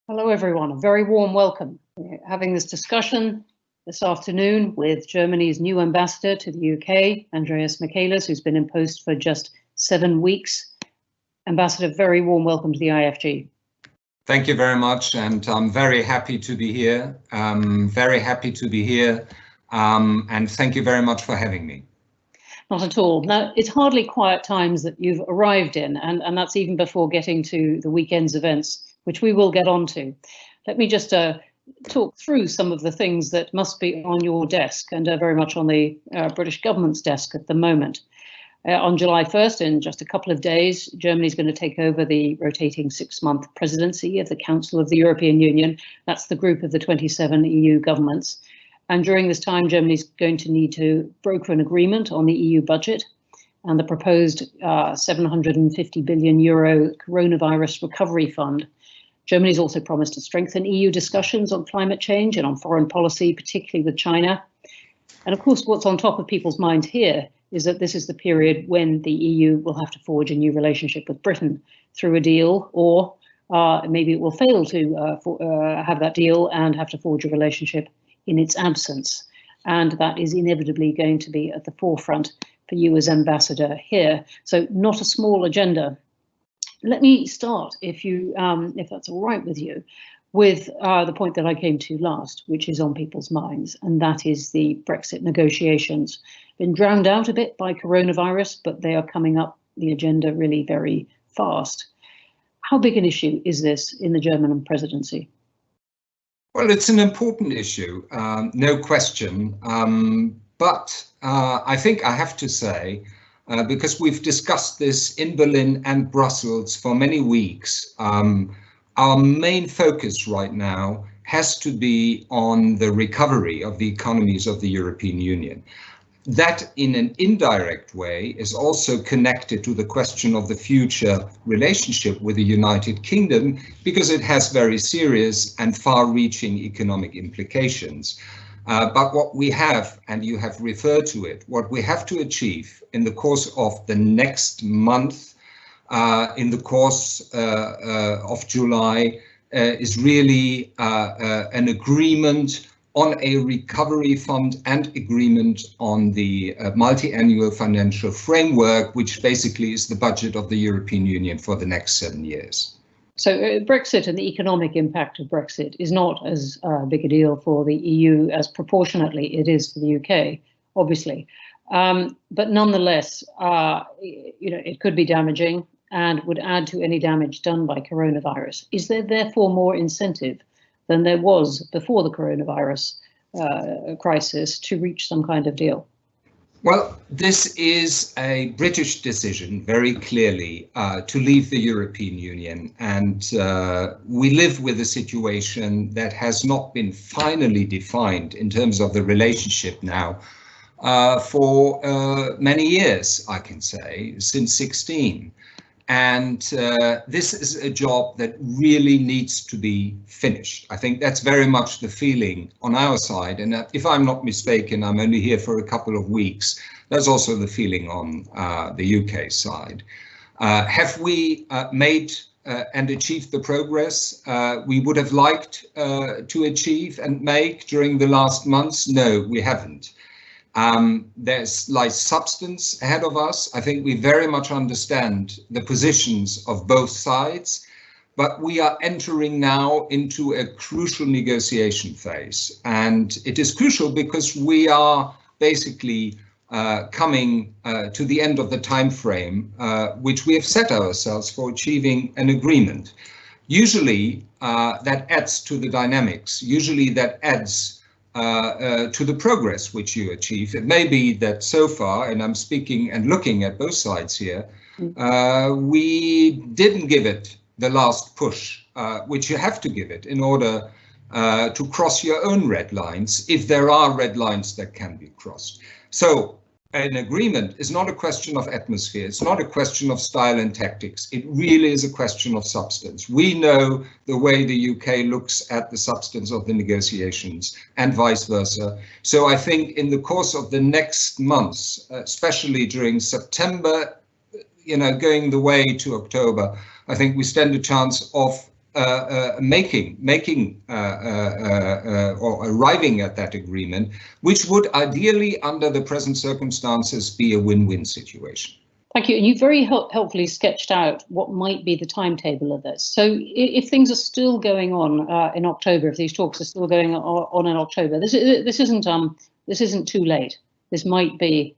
Hello, everyone. A very warm welcome. We're having this discussion this afternoon with Germany's new ambassador to the UK, Andreas Michaelis, who's been in post for just 7 weeks. Ambassador, very warm welcome to the IFG. Thank you very much, and I'm very happy to be here. And thank you very much for having me. Not at all. Now, it's hardly quiet times that you've arrived in, and that's even before getting to the weekend's events, which we will get on to. Let me just talk through some of the things that must be on your desk and very much on the British government's desk at the moment. On July 1st, in just a couple of days, Germany is going to take over the rotating 6-month presidency of the Council of the European Union. That's the group of the 27 EU governments. And during this time, Germany is going to need to broker an agreement on the EU budget and the proposed 750 billion euro coronavirus recovery fund. Germany's also promised to strengthen EU discussions on climate change and on foreign policy, particularly with China. And of course, what's on top of people's minds here is that this is the period when the EU will have to forge a new relationship with Britain through a deal, or maybe it will fail to have that deal and have to forge a relationship in its absence. And that is inevitably going to be at the forefront for you as ambassador here. So not a small agenda. Let me start, if that's all right with you, with the point that I came to last, which is on people's minds, and that is the Brexit negotiations. Been drowned out a bit by coronavirus, but they are coming up the agenda really very fast. How big an issue is this in the German presidency? Well, it's an important issue, no question. But I think I have to say, because we've discussed this in Berlin and Brussels for many weeks, our main focus right now has to be on the recovery of the economies of the European Union. That, in an indirect way, is also connected to the question of the future relationship with the United Kingdom, because it has very serious and far-reaching economic implications. But what we have, and you have referred to it, what we have to achieve in the course of the next month, in the course of July, is really an agreement on a recovery fund and agreement on the multi-annual financial framework, which basically is the budget of the European Union for the next 7 years. So Brexit and the economic impact of Brexit is not as big a deal for the EU as proportionately it is for the UK, obviously. But nonetheless, it could be damaging and would add to any damage done by coronavirus. Is there therefore more incentive than there was before the coronavirus crisis to reach some kind of deal? Well, this is a British decision, very clearly, to leave the European Union. And we live with a situation that has not been finally defined in terms of the relationship now for many years, I can say, since 2016. And this is a job that really needs to be finished. I think that's very much the feeling on our side. And if I'm not mistaken, I'm only here for a couple of weeks. That's also the feeling on the UK side. Have we made and achieved the progress we would have liked to achieve and make during the last months? No, we haven't. There's substance ahead of us. I think we very much understand the positions of both sides, but we are entering now into a crucial negotiation phase. And it is crucial because we are basically coming to the end of the time frame which we have set ourselves for achieving an agreement. Usually that adds to the dynamics. Usually that adds to the progress which you achieve. It may be that so far, and I'm speaking and looking at both sides here, we didn't give it the last push, which you have to give it in order to cross your own red lines, if there are red lines that can be crossed. So an agreement is not a question of atmosphere. It's not a question of style and tactics. It really is a question of substance. We know the way the UK looks at the substance of the negotiations and vice versa. So I think in the course of the next months, especially during September, going the way to October, I think we stand a chance of making or arriving at that agreement, which would ideally, under the present circumstances, be a win-win situation. Thank you. And you very helpfully sketched out what might be the timetable of this. So if things are still going on in October, if these talks are still going on in October, this isn't too late. This might be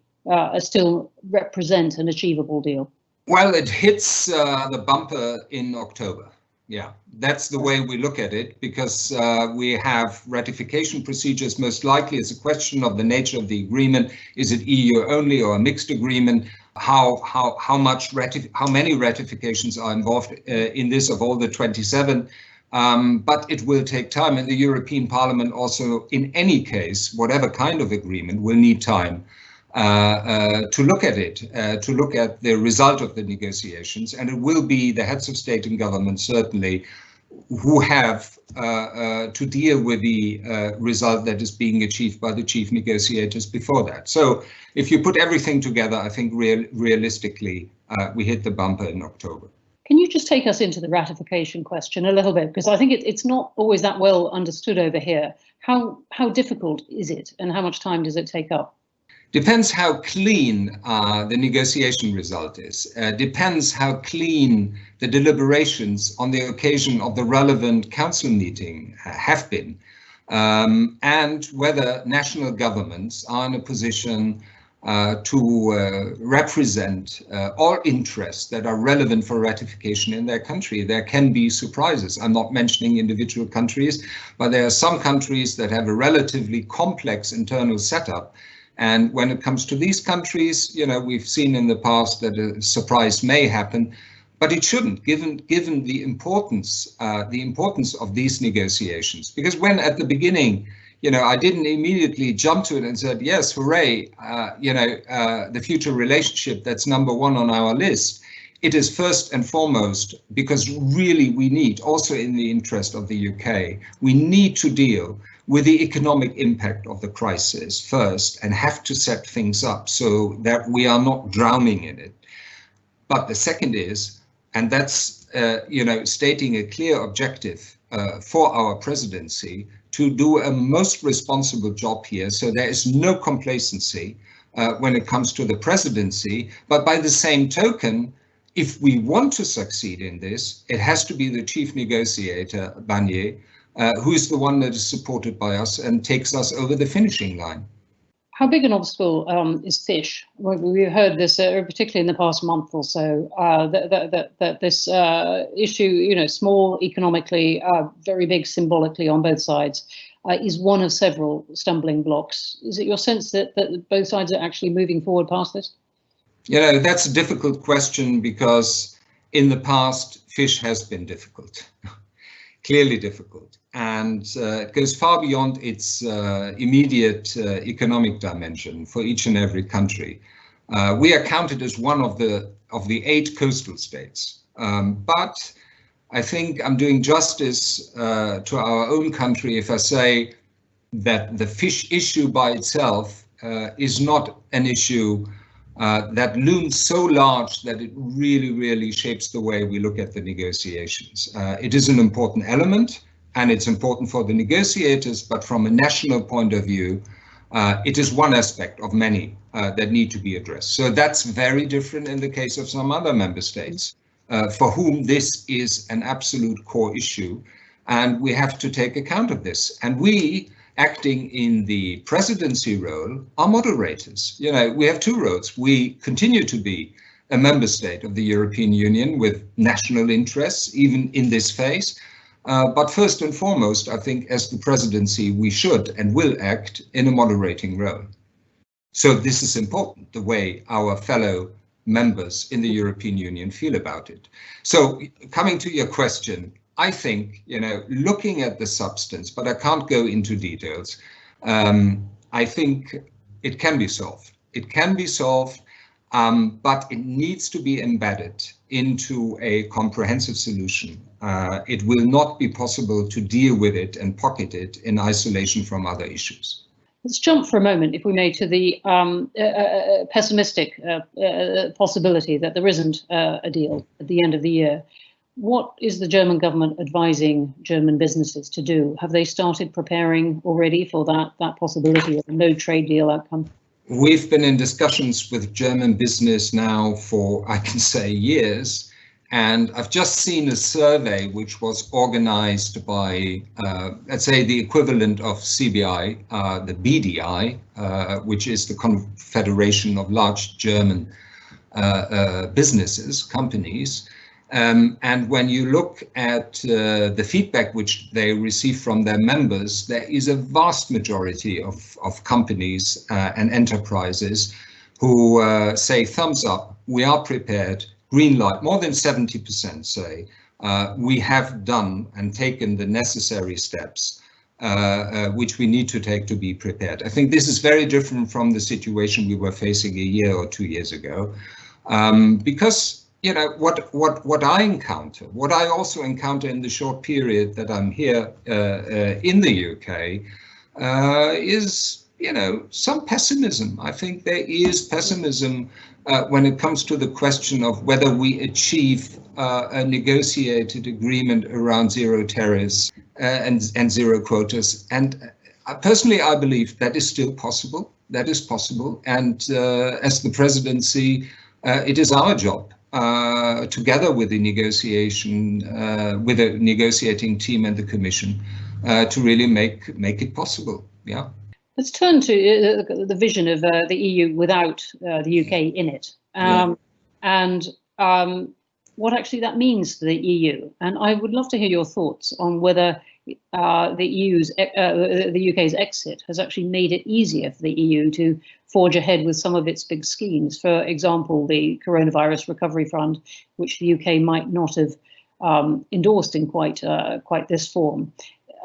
still represent an achievable deal. Well, it hits the bumper in October. Yeah, that's the way we look at it, because we have ratification procedures. Most likely it's a question of the nature of the agreement. Is it EU only or a mixed agreement? How many ratifications are involved in this of all the 27? But it will take time, and the European Parliament also, in any case, whatever kind of agreement, will need time to look at it, to look at the result of the negotiations. And it will be the heads of state and government, certainly, who have to deal with the result that is being achieved by the chief negotiators before that. So if you put everything together, I think realistically, we hit the bumper in October. Can you just take us into the ratification question a little bit? Because I think it's not always that well understood over here. How difficult is it, and how much time does it take up? Depends how clean the negotiation result is. Depends how clean the deliberations on the occasion of the relevant council meeting have been, and whether national governments are in a position to represent all interests that are relevant for ratification in their country. There can be surprises. I'm not mentioning individual countries, but there are some countries that have a relatively complex internal setup. And when it comes to these countries, you know, we've seen in the past that a surprise may happen, but it shouldn't, given the importance of these negotiations. Because when at the beginning, you know, I didn't immediately jump to it and said, yes, hooray, the future relationship, that's number one on our list. It is first and foremost because really we need, also in the interest of the UK, we need to deal with the economic impact of the crisis first and have to set things up so that we are not drowning in it. But the second is, and that's stating a clear objective for our presidency, to do a most responsible job here. So there is no complacency when it comes to the presidency. But by the same token, if we want to succeed in this, it has to be the chief negotiator, Barnier, who is the one that is supported by us and takes us over the finishing line. How big an obstacle is fish? We heard this, particularly in the past month or so, that this issue, you know, small economically, very big symbolically on both sides, is one of several stumbling blocks. Is it your sense that both sides are actually moving forward past this? You know, that's a difficult question, because in the past, fish has been difficult, clearly difficult. And it goes far beyond its immediate economic dimension for each and every country. We are counted as one of the 8 coastal states. But I think I'm doing justice to our own country if I say that the fish issue by itself is not an issue that looms so large that it really shapes the way we look at the negotiations. It is an important element, and it's important for the negotiators, but from a national point of view, it is one aspect of many that need to be addressed. So that's very different in the case of some other member states, for whom this is an absolute core issue, and we have to take account of this. And we, acting in the presidency role, are moderators. You know, we have 2 roles. We continue to be a member state of the European Union with national interests, even in this phase. But first and foremost, I think as the presidency, we should and will act in a moderating role. So this is important, the way our fellow members in the European Union feel about it. So coming to your question, I think, you know, looking at the substance, but I can't go into details, I think it can be solved. It can be solved, but it needs to be embedded into a comprehensive solution. It will not be possible to deal with it and pocket it in isolation from other issues. Let's jump for a moment, if we may, to the pessimistic possibility that there isn't a deal at the end of the year. what is the German government advising German businesses to do? Have they started preparing already for that possibility of a no trade deal outcome? We've been in discussions with German business now for, I can say, years. And I've just seen a survey which was organized by, let's say, the equivalent of CBI, the BDI, which is the Confederation of Large German businesses, companies. And when you look at the feedback which they receive from their members, there is a vast majority of companies and enterprises who say thumbs up, we are prepared, green light. More than 70% say we have done and taken the necessary steps which we need to take to be prepared. I think this is very different from the situation we were facing a year or 2 years ago, because you know what I encounter, what I also encounter in the short period that I'm here in the UK is some pessimism. I think there is pessimism when it comes to the question of whether we achieve a negotiated agreement around zero tariffs and zero quotas. And personally, I believe that is still possible. That is possible. And as the presidency, it is our job, together with the with the negotiating team and the Commission, to really make it possible. Yeah. Let's turn to the vision of the EU without the UK in it, and what actually that means to the EU. And I would love to hear your thoughts on whether the UK's exit has actually made it easier for the EU to forge ahead with some of its big schemes. For example, the Coronavirus Recovery Fund, which the UK might not have endorsed in quite this form.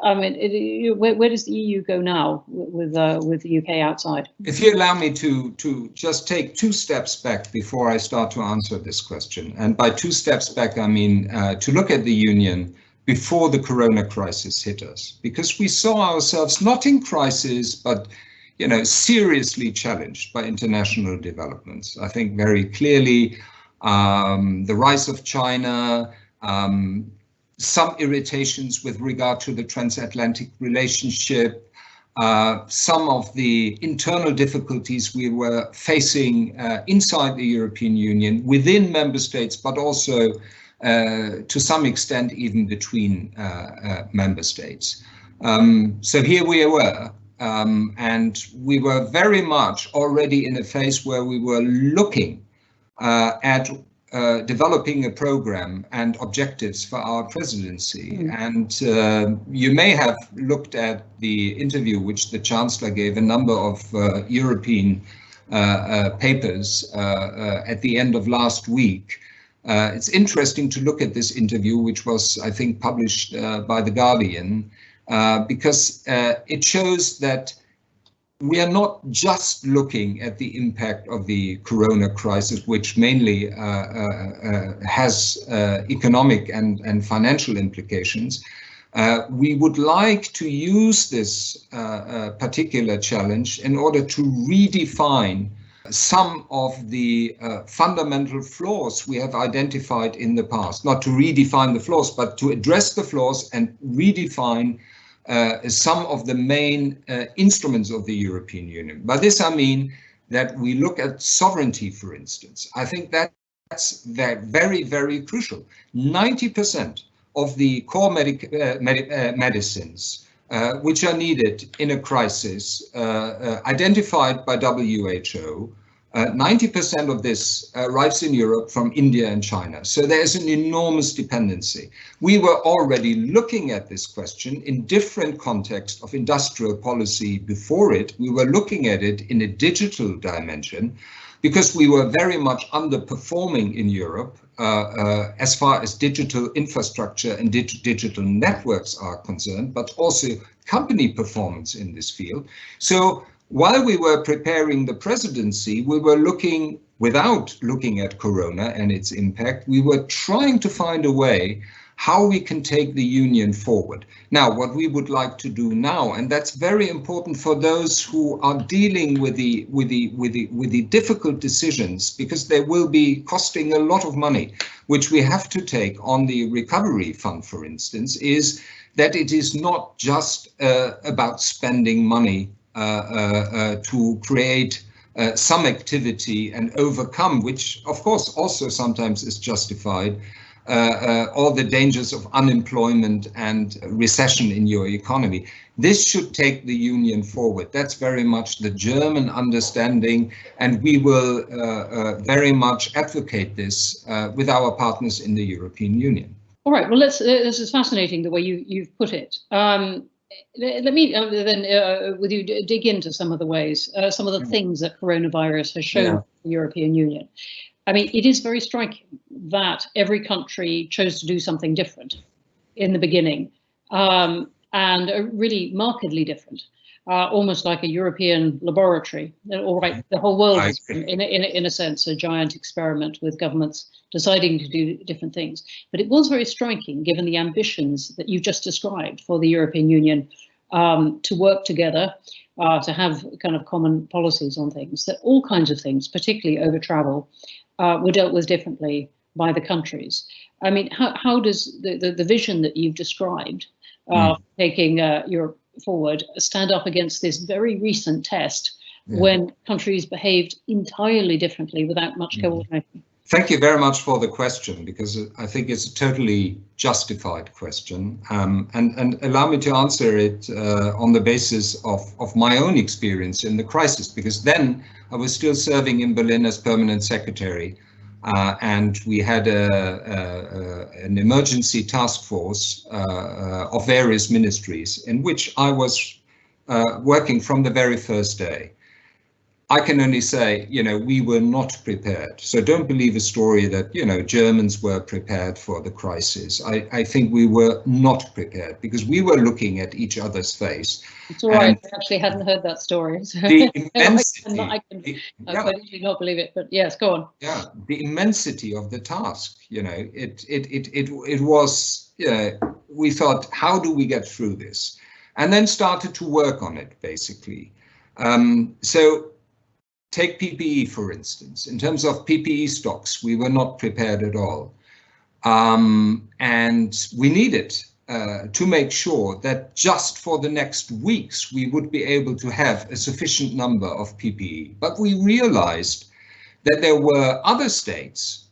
I mean, where does the EU go now with the UK outside? If you allow me to just take 2 steps back before I start to answer this question, and by 2 steps back, I mean to look at the Union before the Corona crisis hit us, because we saw ourselves not in crisis, but seriously challenged by international developments. I think very clearly the rise of China, some irritations with regard to the transatlantic relationship, some of the internal difficulties we were facing inside the European Union, within member states, but also to some extent even between member states. So here we were, and we were very much already in a phase where we were looking at developing a program and objectives for our presidency. And you may have looked at the interview which the Chancellor gave a number of European papers at the end of last week. It's interesting to look at this interview, which was, I think, published by The Guardian, because it shows that we are not just looking at the impact of the Corona crisis, which mainly has economic and financial implications. We would like to use this particular challenge in order to redefine some of the fundamental flaws we have identified in the past. Not to redefine the flaws, but to address the flaws and redefine some of the main instruments of the European Union. By this I mean that we look at sovereignty, for instance. I think that's very, very crucial. 90% of the core medicines which are needed in a crisis, identified by WHO, 90% of this arrives in Europe from India and China. So there's an enormous dependency. We were already looking at this question in different contexts of industrial policy before it. We were looking at it in a digital dimension, because we were very much underperforming in Europe as far as digital infrastructure and digital networks are concerned, but also company performance in this field. So while we were preparing the presidency, we were looking, without looking at Corona and its impact, we were trying to find a way how we can take the union forward. Now, what we would like to do now, and that's very important for those who are dealing with the difficult decisions, because they will be costing a lot of money, which we have to take on the recovery fund, for instance, is that it is not just about spending money to create some activity and overcome, which of course also sometimes is justified, all the dangers of unemployment and recession in your economy. This should take the union forward. That's very much the German understanding, and we will very much advocate this with our partners in the European Union. All right, well, this is fascinating the way you've put it. Let me then, with you, dig into some of the ways, some of the things that coronavirus has shown the European Union. I mean, it is very striking that every country chose to do something different in the beginning, and really markedly different, almost like a European laboratory. All right, the whole world is, in a sense, a giant experiment with governments deciding to do different things. But it was very striking, given the ambitions that you've just described for the European Union to work together, to have kind of common policies on things, that all kinds of things, particularly over travel, were dealt with differently by the countries. I mean, how does the vision that you've described, taking Europe forward, stand up against this very recent test when countries behaved entirely differently without much coordination? Thank you very much for the question, because I think it's a totally justified question. And allow me to answer it on the basis of my own experience in the crisis, because then I was still serving in Berlin as permanent secretary. And we had an emergency task force of various ministries in which I was working from the very first day. I can only say, we were not prepared. So don't believe a story that, Germans were prepared for the crisis. I think we were not prepared, because we were looking at each other's face. It's all right. I actually hadn't heard that story. So the immensity, I can not believe it, but yes, go on. Yeah, the immensity of the task, it was, we thought, how do we get through this? And then started to work on it, basically. So take PPE, for instance. In terms of PPE stocks, we were not prepared at all. And we needed to make sure that just for the next weeks, we would be able to have a sufficient number of PPE. But we realized that there were other states,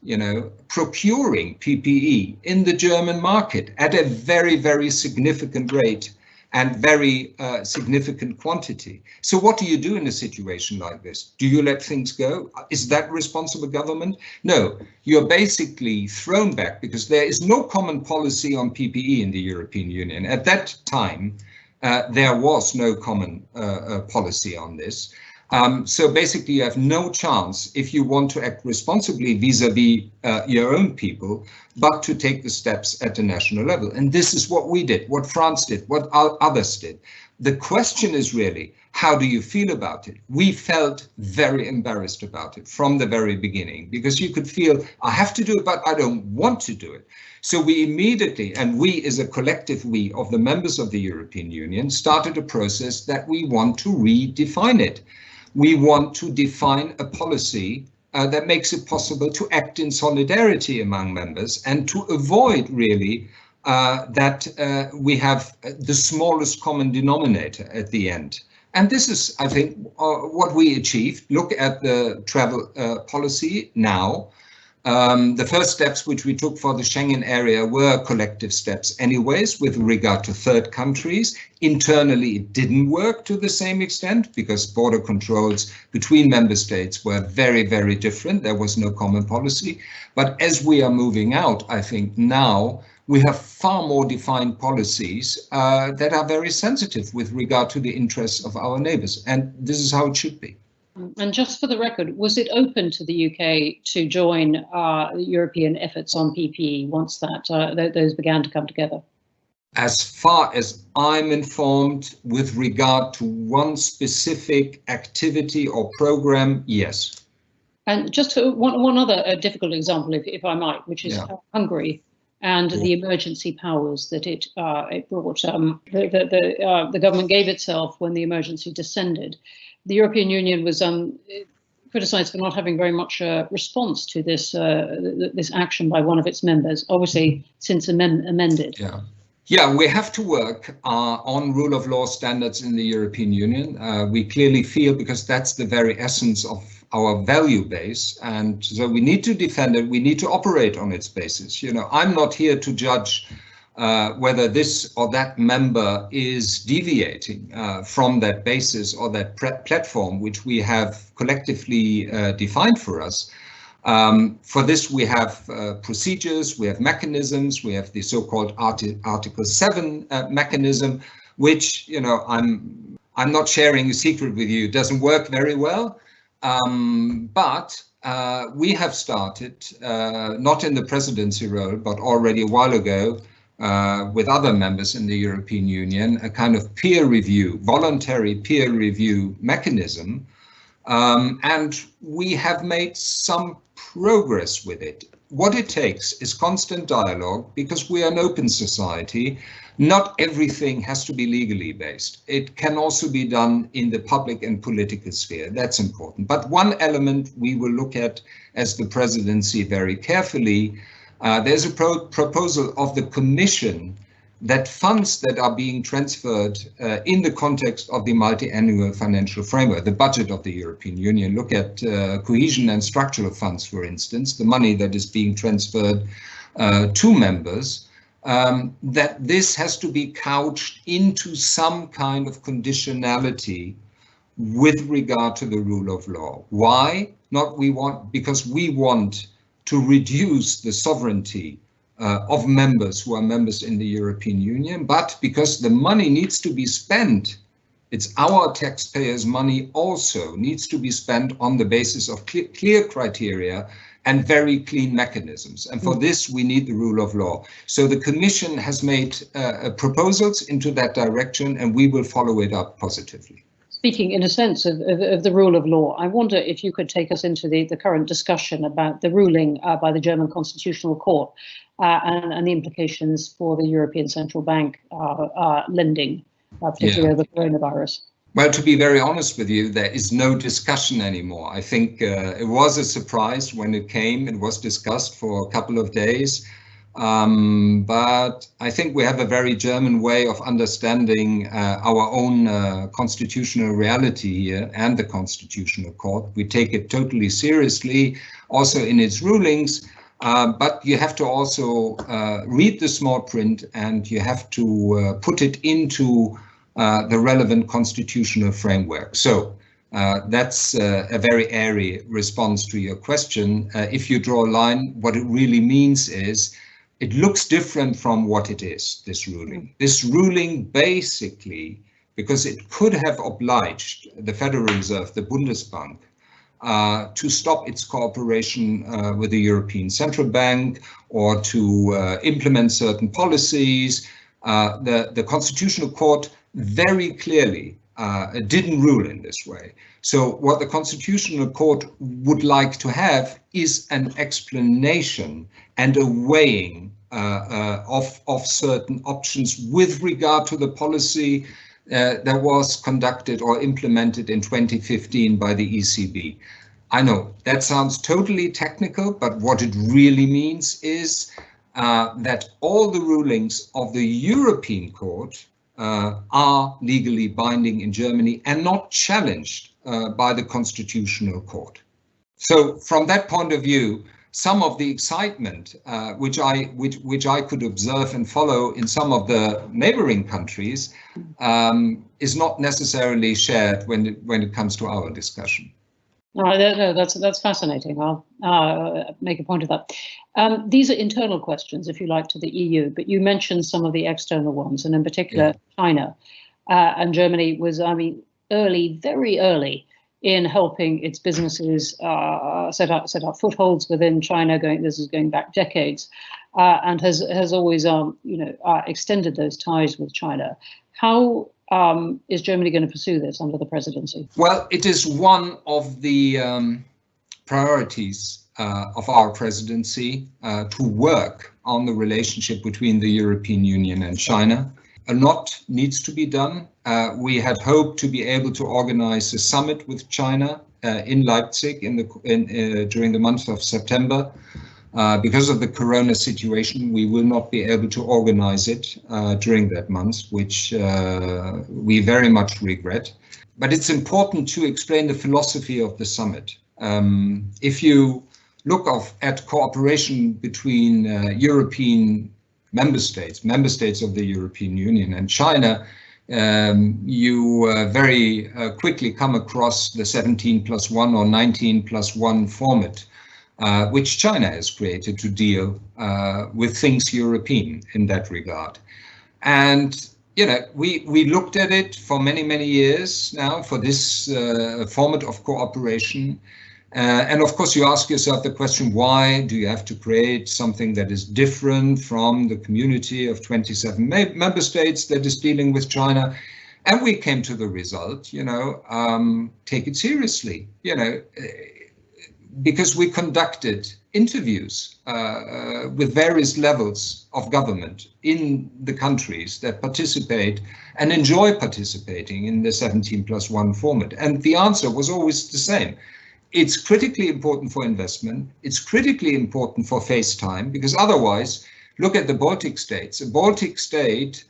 procuring PPE in the German market at a very, very significant rate and very significant quantity. So what do you do in a situation like this? Do you let things go? Is that responsible government? No, you're basically thrown back, because there is no common policy on PPE in the European Union. At that time, there was no common policy on this. So basically, you have no chance, if you want to act responsibly vis-a-vis your own people, but to take the steps at the national level. And this is what we did, what France did, what others did. The question is really, how do you feel about it? We felt very embarrassed about it from the very beginning, because you could feel, I have to do it, but I don't want to do it. So we immediately, and we as a collective we of the members of the European Union, started a process that we want to redefine it. We want to define a policy that makes it possible to act in solidarity among members, and to avoid really that we have the smallest common denominator at the end. And this is, I think, what we achieved. Look at the travel policy now. The first steps which we took for the Schengen area were collective steps anyways, with regard to third countries. Internally, it didn't work to the same extent, because border controls between member states were very, very different. There was no common policy. But as we are moving out, I think now we have far more defined policies that are very sensitive with regard to the interests of our neighbors. And this is how it should be. And just for the record, was it open to the UK to join European efforts on PPE once that those began to come together? As far as I'm informed, with regard to one specific activity or program, yes. And just one other difficult example, if I might, which is Hungary. and the emergency powers that it brought. The government gave itself when the emergency descended. The European Union was criticised for not having very much response to this this action by one of its members, obviously since amended. Yeah, we have to work on rule of law standards in the European Union. We clearly feel, because that's the very essence of our value base, and so we need to defend it. We need to operate on its basis. You know, I'm not here to judge whether this or that member is deviating from that basis or that platform which we have collectively defined for us. For this, we have procedures, we have mechanisms, we have the so-called Article 7 mechanism, which, you know, I'm not sharing a secret with you, doesn't work very well. But we have started, not in the presidency role, but already a while ago, with other members in the European Union, a kind of peer review, voluntary peer review mechanism. And we have made some progress with it. What it takes is constant dialogue, because we are an open society. Not everything has to be legally based. It can also be done in the public and political sphere. That's important. But one element we will look at as the presidency very carefully. There's a proposal of the Commission that funds that are being transferred in the context of the multi-annual financial framework, the budget of the European Union. Look at cohesion and structural funds, for instance, the money that is being transferred to members, that this has to be couched into some kind of conditionality with regard to the rule of law. Why? Because we want to reduce the sovereignty of members who are members in the European Union, but because the money needs to be spent, it's our taxpayers' money also needs to be spent on the basis of clear criteria and very clean mechanisms. And for this, we need the rule of law. So the Commission has made proposals into that direction, and we will follow it up positively. Speaking in a sense of the rule of law, I wonder if you could take us into the current discussion about the ruling by the German Constitutional Court and the implications for the European Central Bank lending, particularly over coronavirus. Well, to be very honest with you, there is no discussion anymore. I think it was a surprise when it came. It was discussed for a couple of days. But I think we have a very German way of understanding our own constitutional reality here and the Constitutional Court. We take it totally seriously, also in its rulings, but you have to also read the small print, and you have to put it into the relevant constitutional framework. So that's a very airy response to your question. If you draw a line, what it really means is, it looks different from what it is, this ruling. This ruling basically, because it could have obliged the Federal Reserve, the Bundesbank, to stop its cooperation with the European Central Bank, or to implement certain policies. The Constitutional Court very clearly didn't rule in this way. So what the Constitutional Court would like to have is an explanation and a weighing of certain options with regard to the policy that was conducted or implemented in 2015 by the ECB. I know that sounds totally technical, but what it really means is that all the rulings of the European Court are legally binding in Germany and not challenged by the Constitutional Court. So from that point of view, some of the excitement which I could observe and follow in some of the neighboring countries is not necessarily shared when it comes to our discussion. No, that's fascinating. I'll make a point of that. These are internal questions, if you like, to the EU, but you mentioned some of the external ones, and in particular China. And Germany was, early, very early, in helping its businesses set up footholds within China. This is going back decades, and has always, extended those ties with China. How is Germany going to pursue this under the presidency? Well, it is one of the priorities of our presidency to work on the relationship between the European Union and China. A lot needs to be done. We had hoped to be able to organize a summit with China in Leipzig during the month of September. Because of the corona situation, we will not be able to organize it during that month, which we very much regret. But it's important to explain the philosophy of the summit. If you look at cooperation between European member states of the European Union and China, you very quickly come across the 17+1 or 19+1 format, which China has created to deal with things European in that regard. And you know, we looked at it for many, many years now for this format of cooperation. And of course, you ask yourself the question, why do you have to create something that is different from the community of 27 member states that is dealing with China? And we came to the result, you know, take it seriously, you know, because we conducted interviews with various levels of government in the countries that participate and enjoy participating in the 17+1 format. And the answer was always the same. It's critically important for investment. It's critically important for face time, because otherwise, look at the Baltic states. A Baltic state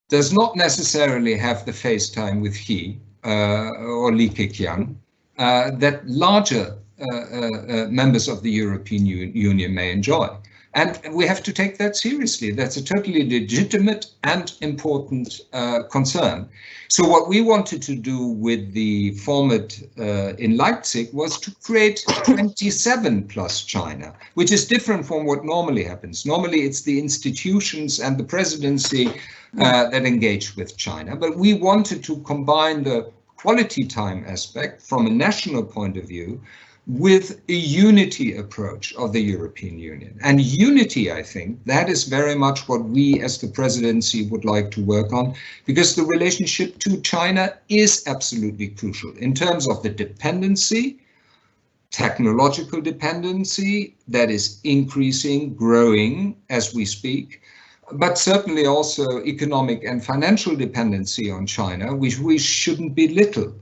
does not necessarily have the face time with He or Li Keqiang that larger members of the European Union may enjoy. And we have to take that seriously. That's a totally legitimate and important concern. So what we wanted to do with the format in Leipzig was to create 27 plus China, which is different from what normally happens. Normally it's the institutions and the presidency that engage with China. But we wanted to combine the quality time aspect from a national point of view with a unity approach of the European Union. And unity, I think, that is very much what we as the presidency would like to work on, because the relationship to China is absolutely crucial in terms of the dependency, technological dependency that is increasing, growing as we speak, but certainly also economic and financial dependency on China, which we shouldn't belittle.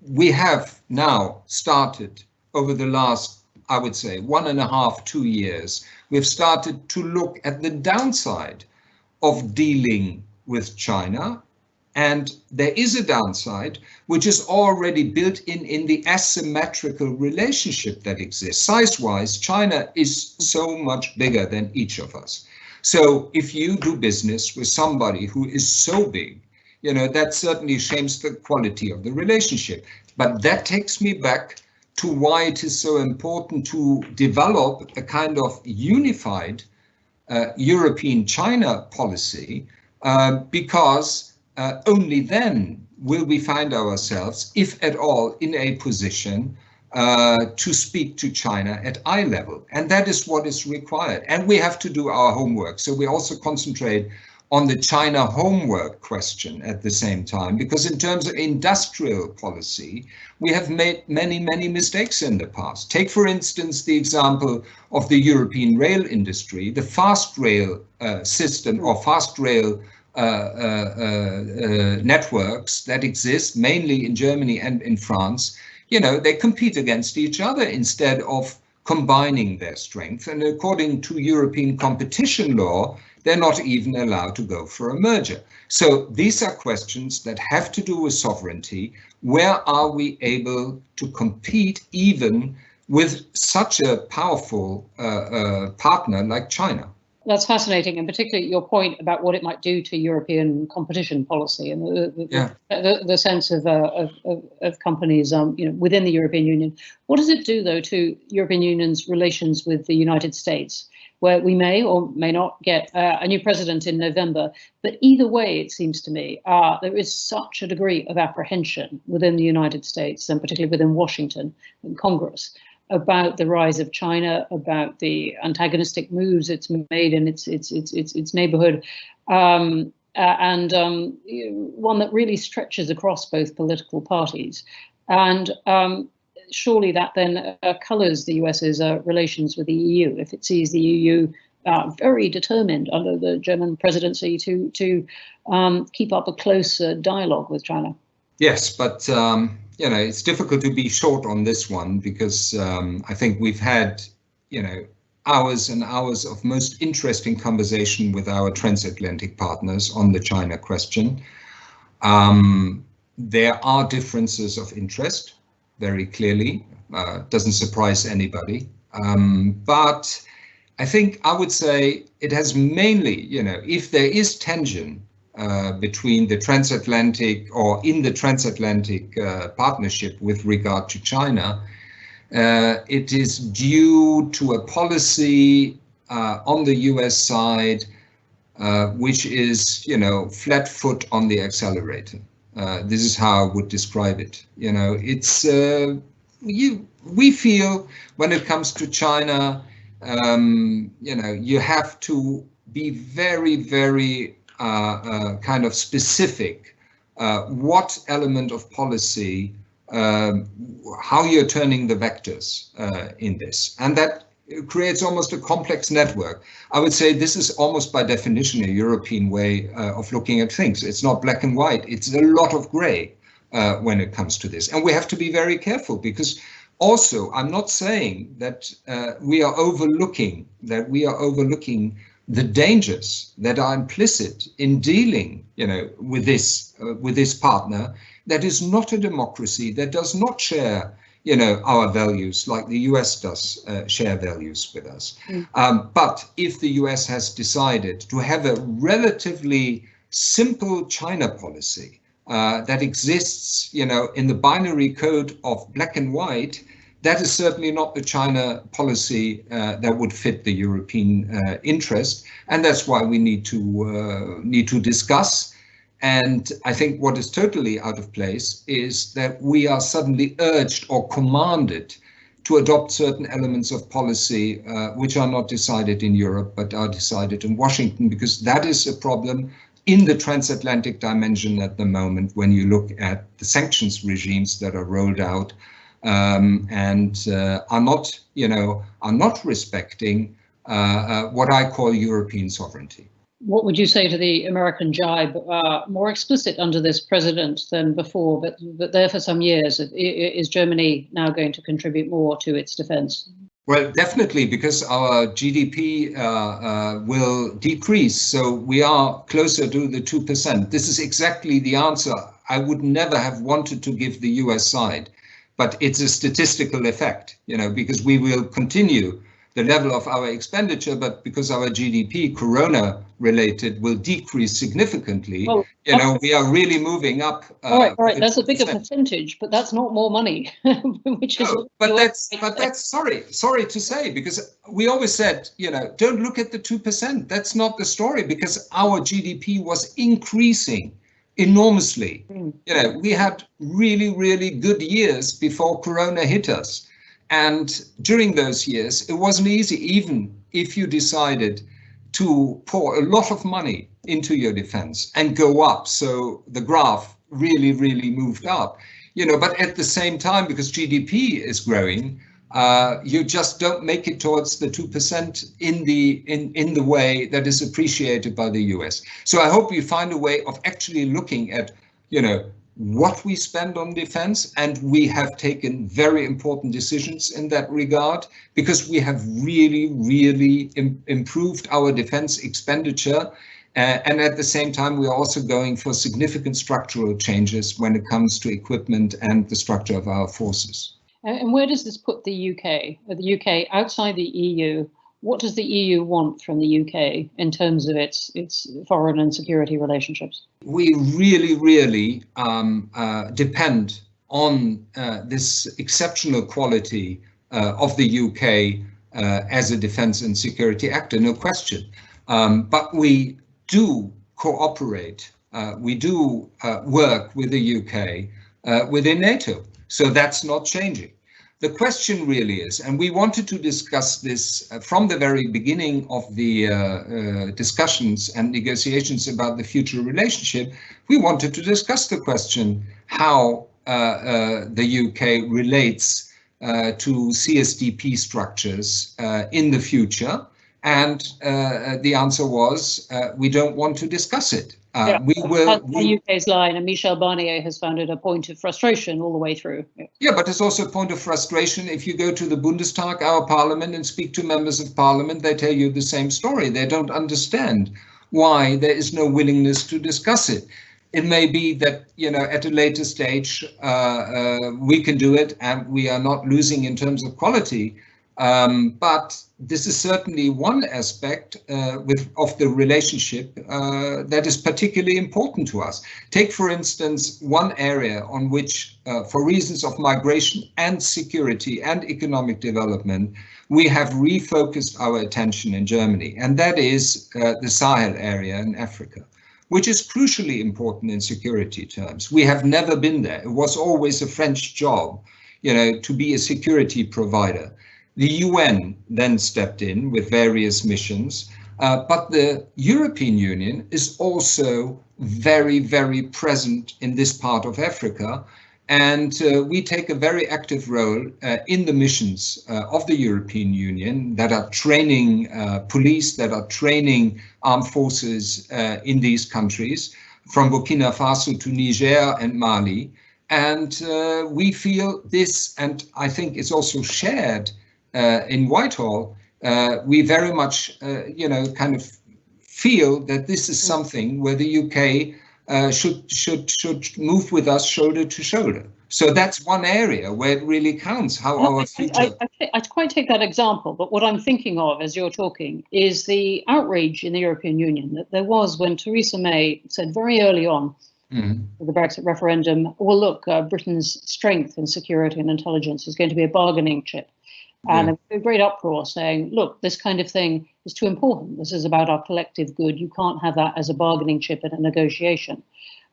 We have now started over the last, I would say, 1.5, 2 years, we've started to look at the downside of dealing with China. And there is a downside, which is already built in the asymmetrical relationship that exists. Size-wise, China is so much bigger than each of us. So if you do business with somebody who is so big, you know, that certainly shames the quality of the relationship. But that takes me back to why it is so important to develop a kind of unified European China policy, because only then will we find ourselves, if at all, in a position to speak to China at eye level. And that is what is required. And we have to do our homework. So we also concentrate on the China homework question at the same time, because in terms of industrial policy, we have made many, many mistakes in the past. Take, for instance, the example of the European rail industry, the fast rail system or fast rail networks that exist mainly in Germany and in France. You know, they compete against each other instead of combining their strength. And according to European competition law, they're not even allowed to go for a merger. So these are questions that have to do with sovereignty. Where are we able to compete even with such a powerful partner like China? That's fascinating, and particularly your point about what it might do to European competition policy and the sense of companies, you know, within the European Union. What does it do, though, to European Union's relations with the United States, where we may or may not get a new president in November? But either way, it seems to me, there is such a degree of apprehension within the United States, and particularly within Washington and Congress, about the rise of China, about the antagonistic moves it's made in its neighborhood, and one that really stretches across both political parties. And surely that then colours the US's relations with the EU if it sees the EU very determined under the German presidency to keep up a close dialogue with China. Yes, but it's difficult to be short on this one because I think we've had hours and hours of most interesting conversation with our transatlantic partners on the China question. There are differences of interest, very clearly, doesn't surprise anybody. But I think I would say it has mainly, if there is tension between the transatlantic or in the transatlantic partnership with regard to China, it is due to a policy on the US side which is, flat foot on the accelerator. This is how I would describe it. It's we feel when it comes to China, you have to be very, very kind of specific what element of policy, how you're turning the vectors in this. And that creates almost a complex network. I would say this is almost by definition a European way of looking at things. It's not black and white. It's a lot of gray when it comes to this. And we have to be very careful because also I'm not saying that we are overlooking the dangers that are implicit in dealing, with this partner that is not a democracy, that does not share, our values like the US does share values with us. But if the US has decided to have a relatively simple China policy that exists, in the binary code of black and white, that is certainly not the China policy that would fit the European interest, and that's why we need to discuss. And I think what is totally out of place is that we are suddenly urged or commanded to adopt certain elements of policy which are not decided in Europe but are decided in Washington, because that is a problem in the transatlantic dimension at the moment when you look at the sanctions regimes that are rolled out and are not respecting what I call European sovereignty. What would you say to the American jibe, more explicit under this president than before, but there for some years? Is Germany now going to contribute more to its defense? Well, definitely, because our GDP will decrease. So we are closer to the 2%. This is exactly the answer I would never have wanted to give the US side. But it's a statistical effect, because we will continue the level of our expenditure, but because our GDP, corona related, will decrease significantly, well, we are really moving up. All right, that's a bigger percentage, but that's not more money. Which is but that's sorry to say, because we always said, don't look at the 2%. That's not the story, because our GDP was increasing enormously. We had really, really good years before corona hit us. And during those years, it wasn't easy, even if you decided to pour a lot of money into your defense and go up. So the graph really, really moved up, but at the same time, because GDP is growing, you just don't make it towards the 2% in the way that is appreciated by the US. So I hope we find a way of actually looking at, what we spend on defense, and we have taken very important decisions in that regard, because we have really, really improved our defense expenditure. And at the same time, we are also going for significant structural changes when it comes to equipment and the structure of our forces. And where does this put the UK? The UK outside the EU, what does the EU want from the UK in terms of its foreign and security relationships? We really, really depend on this exceptional quality of the UK as a defense and security actor, no question. But we do cooperate, we do work with the UK within NATO, so that's not changing. The question really is, and we wanted to discuss this from the very beginning of the discussions and negotiations about the future relationship, we wanted to discuss the question how the UK relates to CSDP structures in the future? And the answer was, we don't want to discuss it. The UK's line, and Michel Barnier has found it a point of frustration all the way through. Yeah, but it's also a point of frustration if you go to the Bundestag, our parliament, and speak to members of parliament. They tell you the same story. They don't understand why there is no willingness to discuss it. It may be that, at a later stage, we can do it and we are not losing in terms of quality. But this is certainly one aspect of the relationship that is particularly important to us. Take, for instance, one area on which, for reasons of migration and security and economic development, we have refocused our attention in Germany, and that is the Sahel area in Africa, which is crucially important in security terms. We have never been there. It was always a French job, to be a security provider. The UN then stepped in with various missions, but the European Union is also very, very present in this part of Africa. And we take a very active role in the missions of the European Union that are training police, that are training armed forces in these countries, from Burkina Faso to Niger and Mali. And we feel this, and I think it's also shared in Whitehall, we very much, kind of feel that this is something where the UK should move with us shoulder to shoulder. So that's one area where it really counts how our future. I quite take that example, but what I'm thinking of as you're talking is the outrage in the European Union that there was when Theresa May said very early on with the Brexit referendum, well, look, Britain's strength in security and intelligence is going to be a bargaining chip. And a great uproar saying, look, this kind of thing is too important. This is about our collective good. You can't have that as a bargaining chip in a negotiation.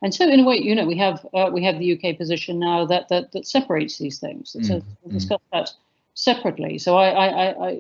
And so in a way, we have the UK position now that separates these things. So we'll discuss that separately. So I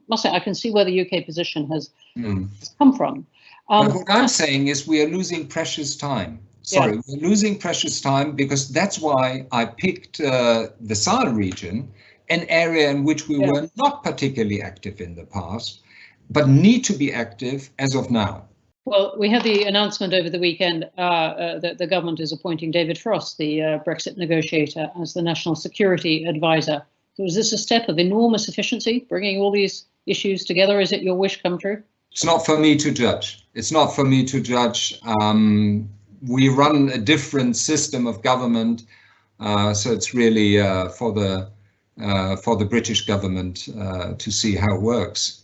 must say, I can see where the UK position has come from. But what I'm saying is we are losing precious time. We're losing precious time because that's why I picked the Sahel region, an area in which we were not particularly active in the past, but need to be active as of now. Well, we had the announcement over the weekend that the government is appointing David Frost, the Brexit negotiator, as the National Security Advisor. So is this a step of enormous efficiency, bringing all these issues together? Is it your wish come true? It's not for me to judge. It's not for me to judge. We run a different system of government, so it's really for the British government to see how it works.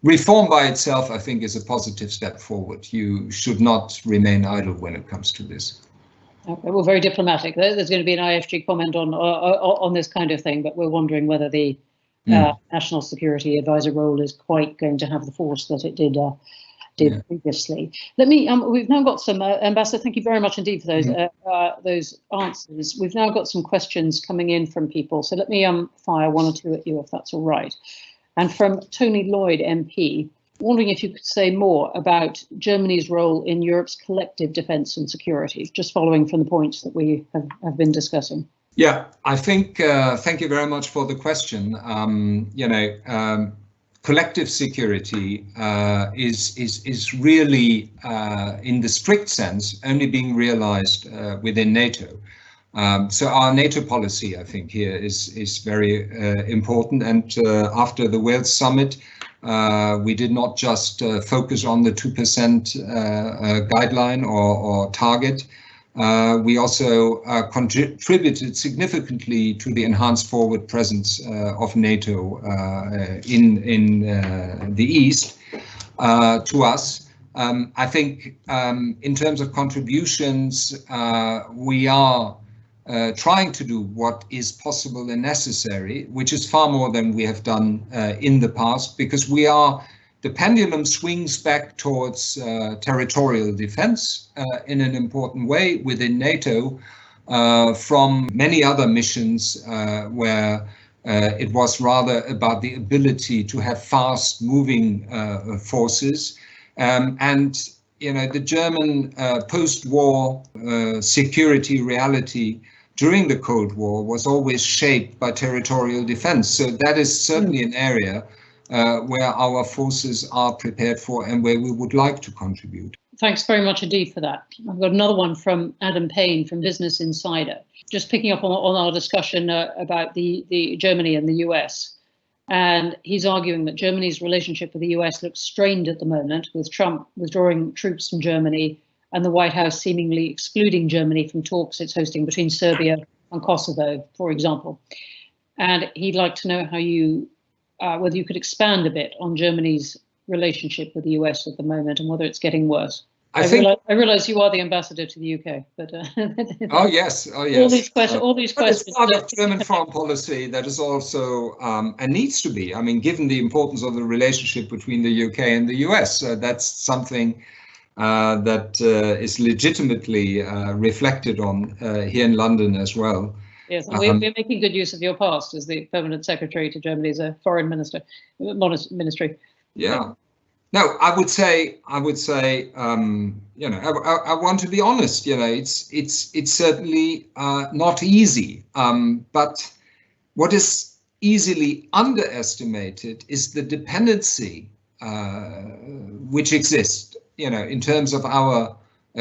Reform by itself, I think, is a positive step forward. You should not remain idle when it comes to this. Okay, well, very diplomatic. There's going to be an IFG comment on this kind of thing, but we're wondering whether the National Security Advisor role is quite going to have the force that it did previously. Let me. We've now got some Ambassador. Thank you very much indeed for those answers. We've now got some questions coming in from people. So let me fire one or two at you, if that's all right. And from Tony Lloyd, MP, wondering if you could say more about Germany's role in Europe's collective defence and security, just following from the points that we have been discussing. Yeah, I think. Thank you very much for the question. Collective security is really, in the strict sense, only being realized within NATO. So our NATO policy, I think, here is very important. And after the Wales summit, we did not just focus on the 2% guideline or target. We also contributed significantly to the enhanced forward presence of NATO in the East to us. I think in terms of contributions, we are trying to do what is possible and necessary, which is far more than we have done in the past, because the pendulum swings back towards territorial defense in an important way within NATO from many other missions where it was rather about the ability to have fast moving forces. The German post-war security reality during the Cold War was always shaped by territorial defense. So that is certainly an area where our forces are prepared for and where we would like to contribute. Thanks very much indeed for that. I've got another one from Adam Payne from Business Insider, just picking up on our discussion about the Germany and the US. And he's arguing that Germany's relationship with the US looks strained at the moment, with Trump withdrawing troops from Germany and the White House seemingly excluding Germany from talks it's hosting between Serbia and Kosovo, for example. And he'd like to know how you, whether you could expand a bit on Germany's relationship with the US at the moment and whether it's getting worse. I realize you are the ambassador to the UK, but oh yes. All these questions. It's part of German foreign policy that is also and needs to be. I mean, given the importance of the relationship between the UK and the US, that's something that is legitimately reflected on here in London as well. Yes, and we're making good use of your past as the permanent secretary to Germany's foreign ministry. Yeah. No, I would say, you know, I want to be honest. You know, it's certainly not easy. But what is easily underestimated is the dependency which exists, you know, in terms of our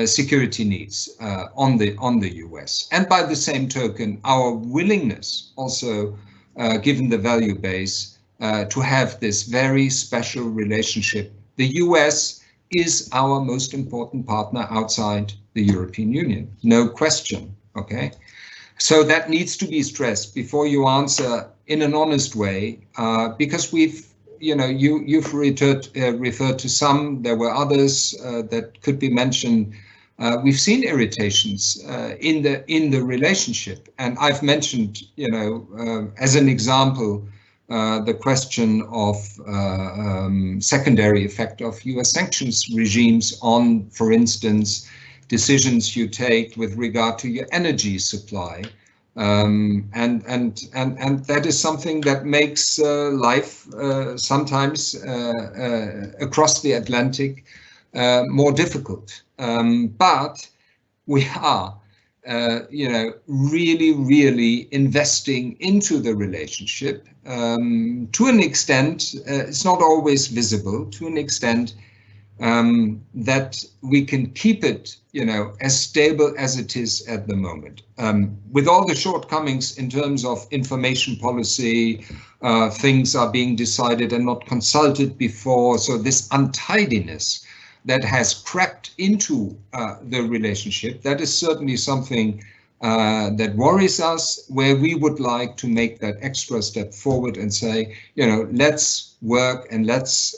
security needs on the US, and by the same token, our willingness also, given the value base, to have this very special relationship. The US is our most important partner outside the European Union, no question, okay? So that needs to be stressed before you answer in an honest way, because we've, you know, you've referred to some, there were others that could be mentioned. We've seen irritations in the relationship, and I've mentioned, you know, as an example, the question of secondary effect of US sanctions regimes on, for instance, decisions you take with regard to your energy supply. And that is something that makes life sometimes across the Atlantic more difficult. But we are you know, really investing into the relationship to an extent, it's not always visible, to an extent that we can keep it, you know, as stable as it is at the moment. With all the shortcomings in terms of information policy, things are being decided and not consulted before, so this untidiness that has crept into the relationship, that is certainly something that worries us, where we would like to make that extra step forward and say, you know, let's work and let's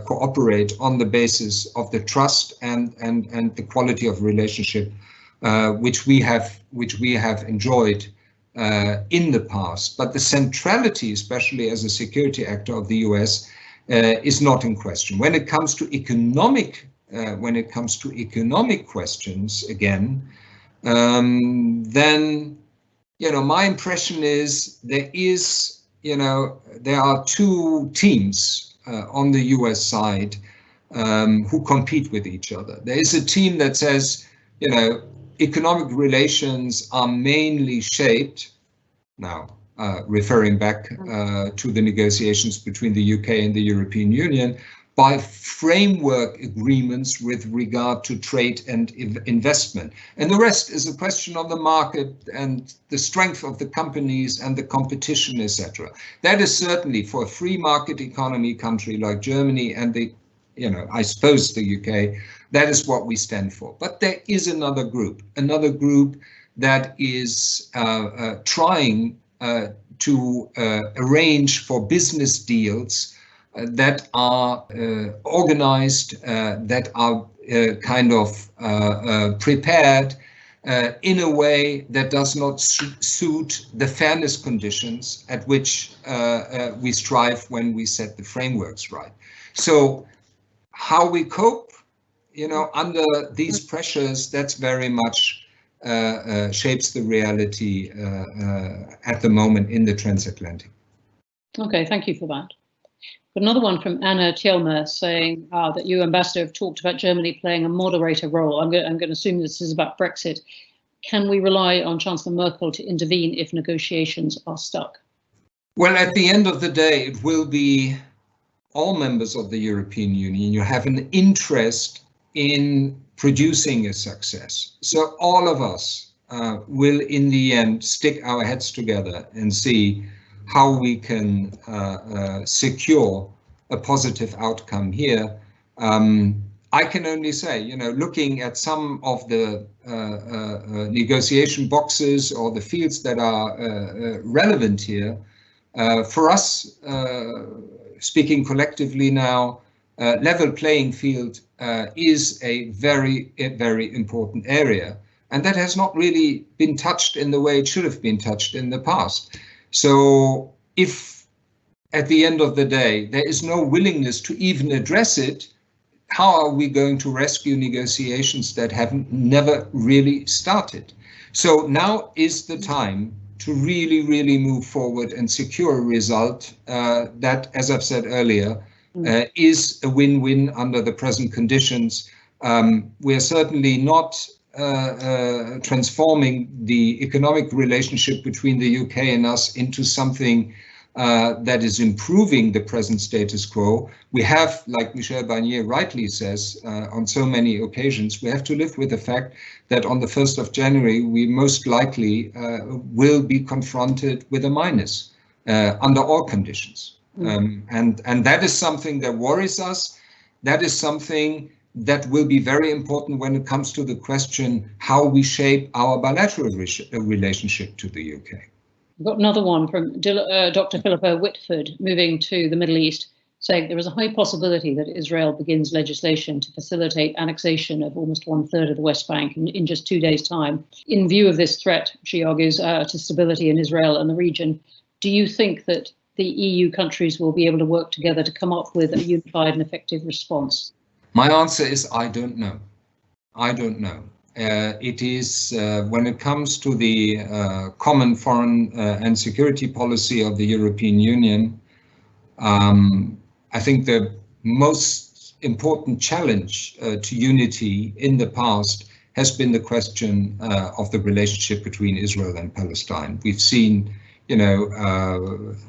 cooperate on the basis of the trust and the quality of relationship which we have enjoyed in the past. But the centrality, especially as a security actor of the US, is not in question. When it comes to economic questions, again, then, you know, my impression is there are two teams on the US side who compete with each other. There is a team that says, you know, economic relations are mainly shaped now. Referring back to the negotiations between the UK and the European Union, by framework agreements with regard to trade and investment. And the rest is a question of the market and the strength of the companies and the competition, etc. That is certainly for a free market economy country like Germany and I suppose the UK, that is what we stand for. But there is another group that is trying to arrange for business deals that are organized, that are kind of prepared in a way that does not suit the fairness conditions at which we strive when we set the frameworks right. So how we cope, you know, under these pressures, that's very much shapes the reality at the moment in the transatlantic. Okay, thank you for that. But another one from Anna Tjelmer saying that you, Ambassador, have talked about Germany playing a moderator role. I'm going to assume this is about Brexit. Can we rely on Chancellor Merkel to intervene if negotiations are stuck? Well, at the end of the day, it will be all members of the European Union. You have an interest in producing a success. So all of us will in the end stick our heads together and see how we can secure a positive outcome here. I can only say, looking at some of the negotiation boxes or the fields that are relevant here, for us, speaking collectively now, level playing field is a very, very important area. And that has not really been touched in the way it should have been touched in the past. So if at the end of the day, there is no willingness to even address it, how are we going to rescue negotiations that haven't never really started? So now is the time to really, really move forward and secure a result that, as I've said earlier, is a win-win under the present conditions. We are certainly not transforming the economic relationship between the UK and us into something that is improving the present status quo. We have, like Michel Barnier rightly says, on so many occasions, we have to live with the fact that on the 1st of January, we most likely will be confronted with a minus under all conditions. And that is something that worries us. That is something that will be very important when it comes to the question how we shape our bilateral relationship to the UK. We've got another one from Dr. Philippa Whitford, moving to the Middle East, saying there is a high possibility that Israel begins legislation to facilitate annexation of almost 1/3 of the West Bank in just 2 days' time. In view of this threat, she argues, to stability in Israel and the region, do you think that the EU countries will be able to work together to come up with a unified and effective response? My answer is I don't know. I don't know. It is when it comes to the common foreign and security policy of the European Union, I think the most important challenge to unity in the past has been the question of the relationship between Israel and Palestine. We've seen,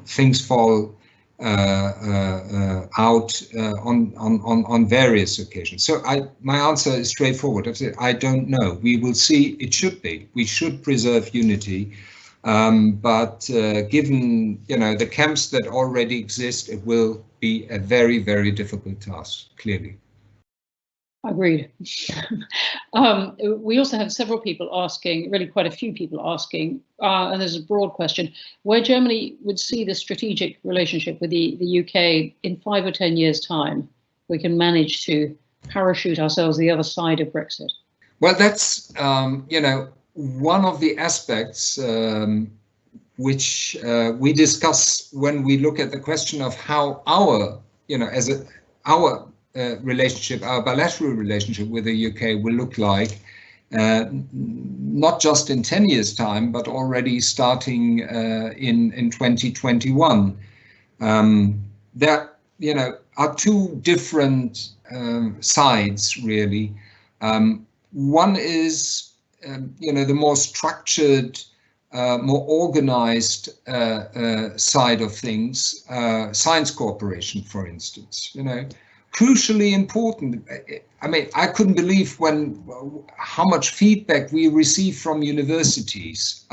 things fall out on various occasions. So my answer is straightforward. I don't know. We will see. It should be. We should preserve unity. But given the camps that already exist, it will be a very, very difficult task, clearly. Agreed. We also have several people asking, really quite a few people asking, and there's a broad question, where Germany would see the strategic relationship with the UK in 5 or 10 years' time, we can manage to parachute ourselves the other side of Brexit. Well, that's, one of the aspects which we discuss when we look at the question of how our relationship, our bilateral relationship with the UK will look like, not just in 10 years' time, but already starting in 2021. There, are two different sides, really. One is, the more structured, more organized side of things, science cooperation, for instance, crucially important. I mean, I couldn't believe how much feedback we receive from universities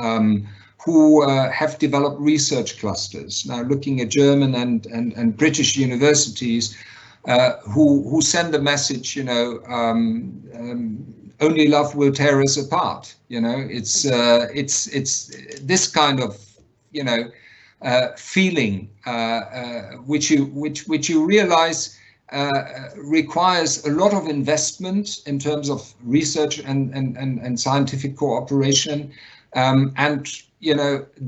who have developed research clusters. Now, looking at German and British universities who send a message, only love will tear us apart. It's this kind of feeling which you realize requires a lot of investment in terms of research and scientific cooperation, and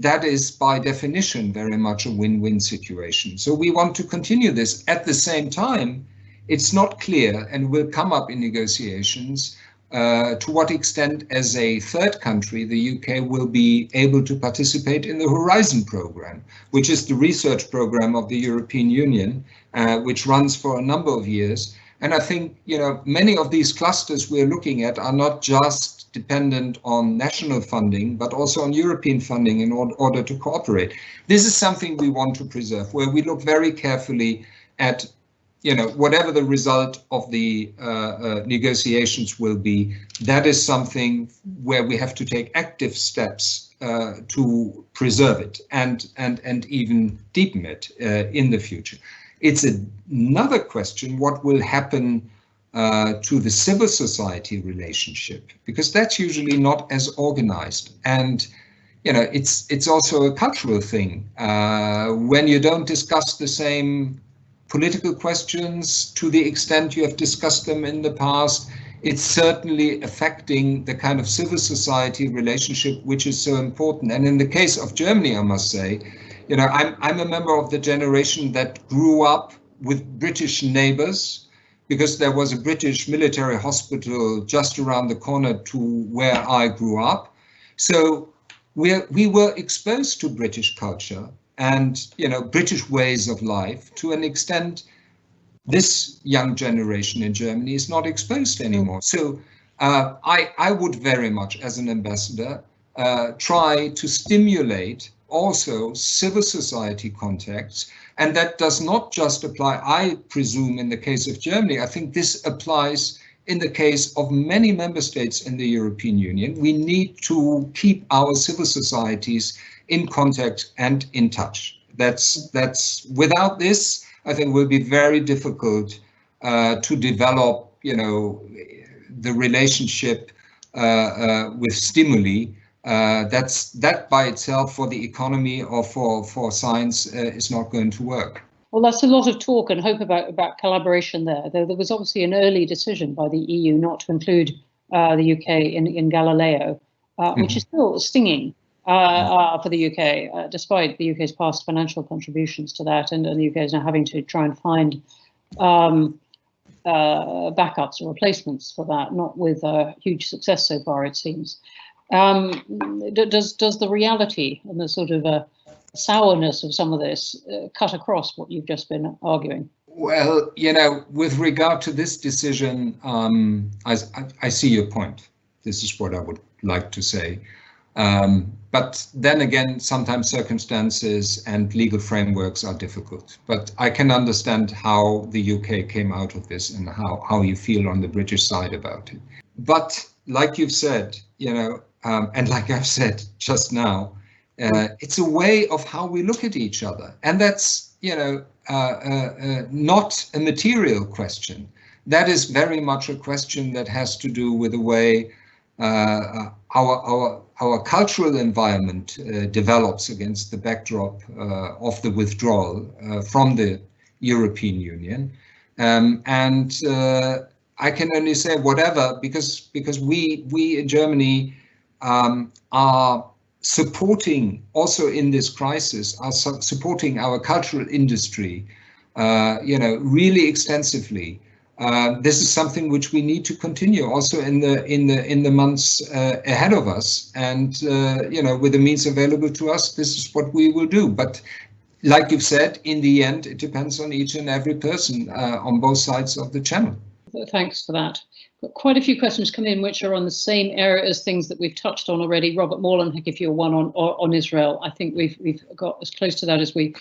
that is by definition very much a win-win situation. So we want to continue this. At the same time, it's not clear, and will come up in negotiations, to what extent as a third country the UK will be able to participate in the Horizon program, which is the research program of the European Union, which runs for a number of years. And I think, many of these clusters we're looking at are not just dependent on national funding, but also on European funding in order to cooperate. This is something we want to preserve, where we look very carefully at, whatever the result of the negotiations will be. That is something where we have to take active steps to preserve it and even deepen it in the future. It's another question what will happen to the civil society relationship, because that's usually not as organized. And it's also a cultural thing. When you don't discuss the same political questions to the extent you have discussed them in the past, it's certainly affecting the kind of civil society relationship which is so important. And in the case of Germany, I must say, I'm a member of the generation that grew up with British neighbors, because there was a British military hospital just around the corner to where I grew up. So we were exposed to British culture and British ways of life to an extent this young generation in Germany is not exposed anymore. So I would very much, as an ambassador, try to stimulate also civil society contacts. And that does not just apply, I presume, in the case of Germany. I think this applies in the case of many member states in the European Union. We need to keep our civil societies in contact and in touch. That's without this, I think it will be very difficult to develop, the relationship with stimuli. That by itself for the economy or for science is not going to work. Well, that's a lot of talk and hope about collaboration there. There was obviously an early decision by the EU not to include the UK in Galileo, which is still stinging for the UK, despite the UK's past financial contributions to that, and the UK is now having to try and find backups or replacements for that, not with huge success so far, it seems. Does the reality and the sort of sourness of some of this cut across what you've just been arguing? Well, with regard to this decision, I see your point. This is what I would like to say. But then again, sometimes circumstances and legal frameworks are difficult. But I can understand how the UK came out of this and how you feel on the British side about it. But like you've said, and like I've said just now, it's a way of how we look at each other. And that's, not a material question. That is very much a question that has to do with the way our cultural environment develops against the backdrop of the withdrawal from the European Union. And I can only say whatever, because we in Germany are supporting, also in this crisis, are supporting our cultural industry, really extensively. This is something which we need to continue also in the months ahead of us, and with the means available to us, this is what we will do. But like you've said, in the end, it depends on each and every person on both sides of the channel. Thanks for that. Got quite a few questions come in which are on the same area as things that we've touched on already. Robert Morland, I'll give you one on Israel. I think we've got as close to that as we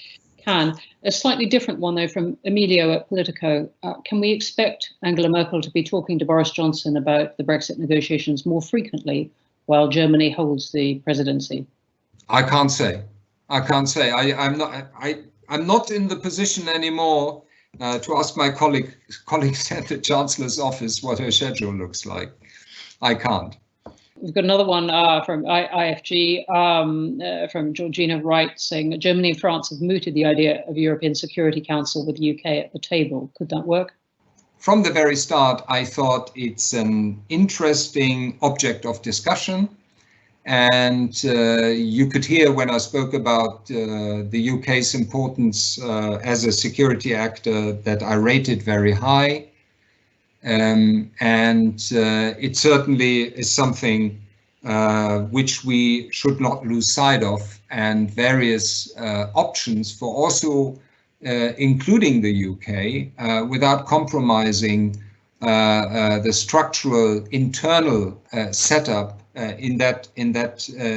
can. A slightly different one, though, from Emilio at Politico. Can we expect Angela Merkel to be talking to Boris Johnson about the Brexit negotiations more frequently while Germany holds the presidency? I can't say. I'm not in the position anymore to ask my colleagues at the Chancellor's office what her schedule looks like. I can't. We've got another one from IFG, from Georgina Wright, saying that Germany and France have mooted the idea of European Security Council with the UK at the table. Could that work? From the very start, I thought it's an interesting object of discussion. And you could hear when I spoke about the UK's importance as a security actor that I rated very high. It certainly is something which we should not lose sight of, and various options for also including the UK without compromising the structural internal setup in that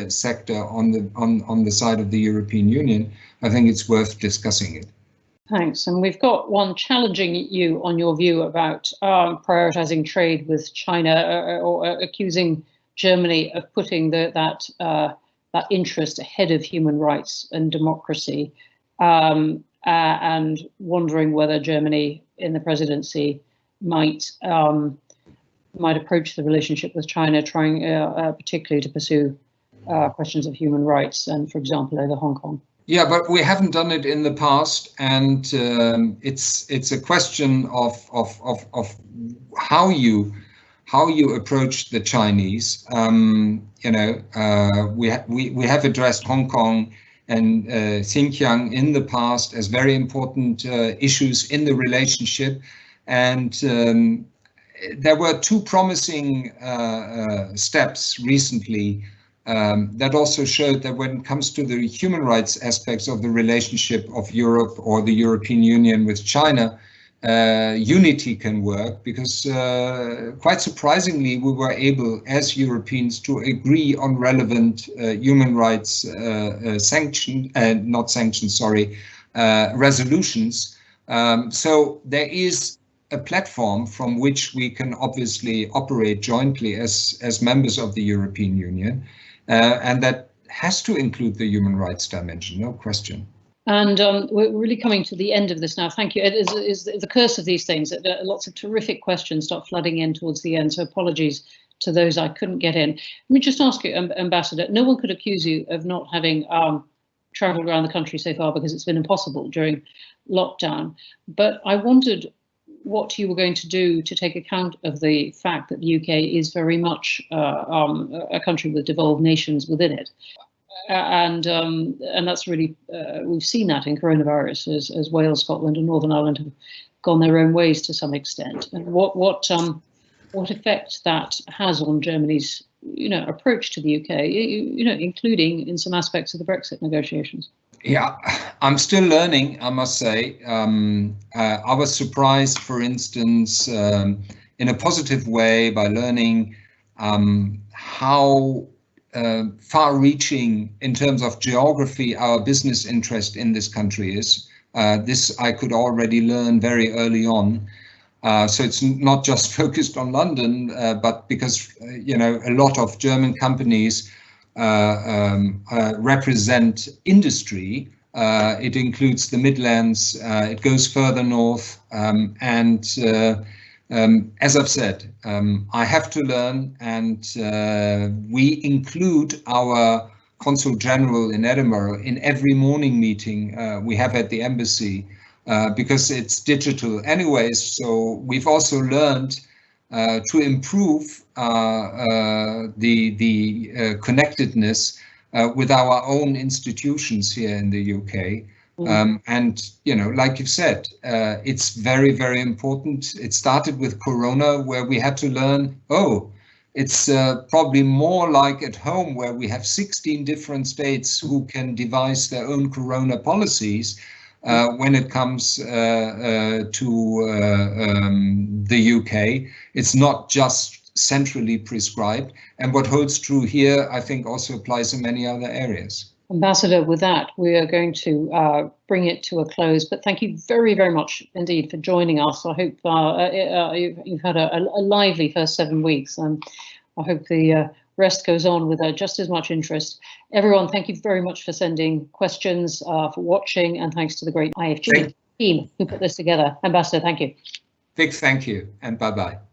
sector on the side of the European Union, I think it's worth discussing it. Thanks. And we've got one challenging you on your view about prioritizing trade with China, or accusing Germany of putting that interest ahead of human rights and democracy, and wondering whether Germany in the presidency might approach the relationship with China, trying particularly to pursue questions of human rights and, for example, over Hong Kong. Yeah, but we haven't done it in the past, and it's a question of how you approach the Chinese. We have addressed Hong Kong and Xinjiang in the past as very important issues in the relationship, and there were two promising steps recently that also showed that when it comes to the human rights aspects of the relationship of Europe or the European Union with China, unity can work, because quite surprisingly we were able as Europeans to agree on relevant human rights resolutions. So there is a platform from which we can obviously operate jointly as members of the European Union. And that has to include the human rights dimension, no question. And we're really coming to the end of this now. Thank you. It is the curse of these things that lots of terrific questions start flooding in towards the end. So apologies to those I couldn't get in. Let me just ask you, Ambassador, no one could accuse you of not having traveled around the country so far, because it's been impossible during lockdown. But I wondered what you were going to do to take account of the fact that the UK is very much a country with devolved nations within it, and that's really we've seen that in coronavirus as Wales, Scotland, and Northern Ireland have gone their own ways to some extent, and what effect that has on Germany's approach to the UK, including in some aspects of the Brexit negotiations. Yeah, I'm still learning, I must say. I was surprised, for instance, in a positive way, by learning how far-reaching in terms of geography our business interest in this country is. This I could already learn very early on. So it's not just focused on London, but because a lot of German companies represent industry. It includes the Midlands, it goes further north, and as I've said, I have to learn, and we include our Consul General in Edinburgh in every morning meeting we have at the embassy, because it's digital anyways. So we've also learned to improve the connectedness with our own institutions here in the UK. And, like you've said, it's very, very important. It started with Corona, where we had to learn, it's probably more like at home, where we have 16 different states who can devise their own Corona policies. When it comes to the UK, it's not just centrally prescribed. And what holds true here, I think, also applies in many other areas. Ambassador, with that, we are going to bring it to a close. But thank you very, very much indeed for joining us. I hope you've had a lively first 7 weeks. I hope the rest goes on with just as much interest. Everyone, thank you very much for sending questions, for watching, and thanks to the great IFG team who put this together. Ambassador, thank you. Big thank you, and bye-bye.